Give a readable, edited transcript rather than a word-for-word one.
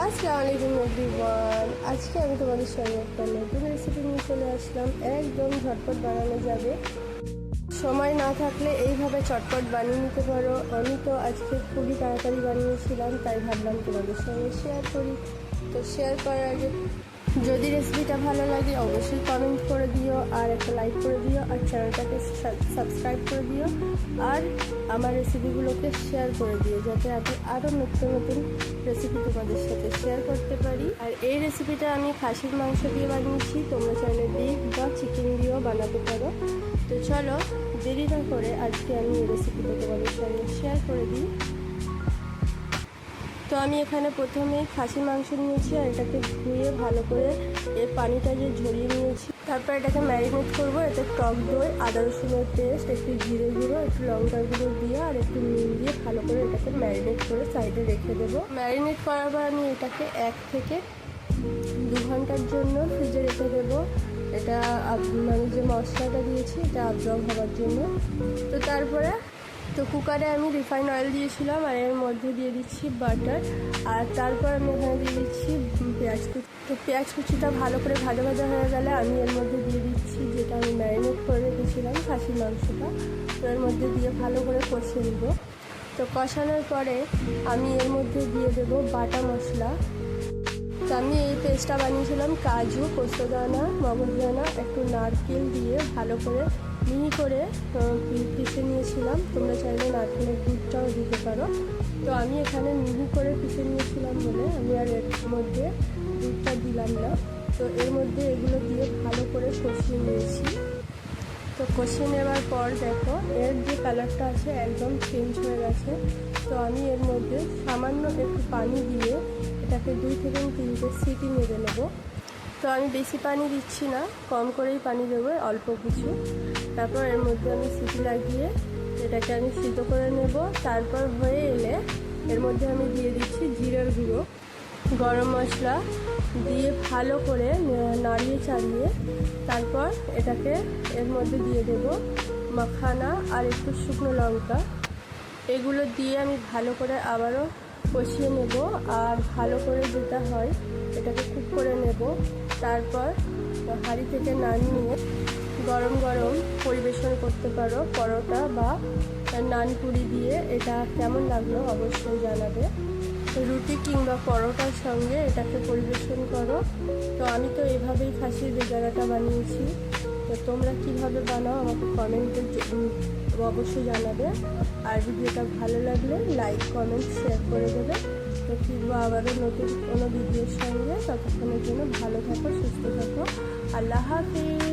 আসসালামু আলাইকুম এভরিওয়ান। আজকে আমি তোমাদের সঙ্গে একটা নতুন রেসিপি নিয়ে চলে আসলাম। একদম ঝটপট বানানো যাবে, সময় না থাকলে এইভাবে চটপট বানিয়ে নিতে পারো। আমি তো আজকে খুবই তাড়াতাড়ি বানিয়েছিলাম, তাই ভাবলাম তোমাদের সঙ্গে শেয়ার করি। তো শেয়ার করার আগে যদি রেসিপিটা ভালো লাগে অবশ্যই কমেন্ট করে দিও, আর একটা লাইক করে দিও, আর চ্যানেলটাকে সাবস্ক্রাইব করে দিও, আর আমার রেসিপিগুলোকে শেয়ার করে দিও, যাতে আমি আরও নতুন নতুন রেসিপি তোমাদের সাথে শেয়ার করতে পারি। আর এই রেসিপিটা আমি খাসির মাংস দিয়ে বানিয়েছি, তোমরা চাইলে বিফ বা চিকেন দিয়েও বানাতে পারো। তো চলো দেরি না করে আজকে আমি এই রেসিপিটা তোমাদের সঙ্গে শেয়ার করে দিই। তো আমি এখানে প্রথমে খাসির মাংস নিয়েছি, আর এটাকে ধুয়ে ভালো করে এর পানিটা যে ঝরিয়ে নিয়েছি। তারপর এটাকে ম্যারিনেট করবো। এতে টক দই, আদা রসুনের পেস্ট, একটু জিরে গুঁড়ো, একটু লঙ্কার গুঁড়ো দিয়ে আর একটু নুন দিয়ে ভালো করে এটাকে ম্যারিনেট করে সাইডে রেখে দেবো। ম্যারিনেট করার পর আমি এটাকে 1 থেকে 2 ঘন্টার জন্য ফ্রিজে রেখে দেবো। এটা মানে যে মশলাটা দিয়েছি এটা অ্যাবজর্ব হওয়ার জন্য। তো তারপরে কুকারে আমি রিফাইন অয়েল দিয়েছিলাম, আর এর মধ্যে দিয়ে দিচ্ছি বাটার, আর তারপর আমি এখানে দিয়ে দিচ্ছি পেঁয়াজ কুচি। তো পেঁয়াজ কুচিটা ভালো করে ভাজা ভাজা হয়ে গেলে আমি এর মধ্যে দিয়ে দিচ্ছি যেটা আমি ম্যারিনেট করে রেখেছিলাম খাসির মাংসটা। তো এর মধ্যে দিয়ে ভালো করে কষিয়ে নেব। তো কষানোর পরে আমি এর মধ্যে দিয়ে দেবো বাটা মশলা। তো আমি এই পেস্টটা বানিয়েছিলাম কাজু, পোস্তদানা, মগজদানা, একটু নারকেল দিয়ে ভালো করে মিহি করে পিষে নিয়েছিলাম। তোমরা চাইলে নারকেলের দুধটাও দিতে পারো। তো আমি এখানে মিহি করে পিষে নিয়েছিলাম বলে আমি আর এর মধ্যে দুধটা দিলাম না। তো এর মধ্যে এগুলো দিয়ে ভালো করে কষিয়ে নিয়েছি। তো কষিয়ে নেওয়ার পর দেখো এর যে কালারটা আছে একদম চেঞ্জ হয়ে গেছে। তো আমি এর মধ্যে সামান্য একটু পানি দিয়ে এটাকে 2 থেকে 3টে সিটি মেরে নেব। তো আমি বেশি পানি দিচ্ছি না, কম করেই পানি দেবো, অল্প কিছু। তারপর এর মধ্যে আমি সিটি লাগিয়ে এটাকে আমি সিদ্ধ করে নেব। তারপর হয়ে এলে এর মধ্যে আমি দিয়ে দিচ্ছি জিরের গুঁড়ো, গরম মশলা দিয়ে ভালো করে নাড়িয়ে চাড়িয়ে তারপর এটাকে এর মধ্যে দিয়ে দেব মাখানা আর একটু শুকনো লঙ্কা। এগুলো দিয়ে আমি ভালো করে আবারও কষিয়ে নেব, আর ভালো করে যেটা হয় এটাকে কুক করে নেব। তারপর হাঁড়ি থেকে নামিয়ে গরম গরম পরিবেশন করতে পারো পরোটা বা নানপুরি দিয়ে। এটা কেমন লাগলো অবশ্যই জানাবে। রুটি কিংবা পরোটার সঙ্গে এটাকে পরিবেশন করো। তো আমি তো এভাবেই খাসির বেজারাটা বানিয়েছি। তো তোমরা কিভাবে বানাও আমাকে কমেন্টে অবশ্যই জানাবে। আর ভিডিওটা ভালো লাগলে লাইক, কমেন্ট, শেয়ার করে দেবে। তো ফিরবো আবারও নতুন কোনো ভিডিওর সঙ্গে। ততক্ষণের জন্য ভালো থাকো, সুস্থ থাকো। আল্লাহ হাফিজ।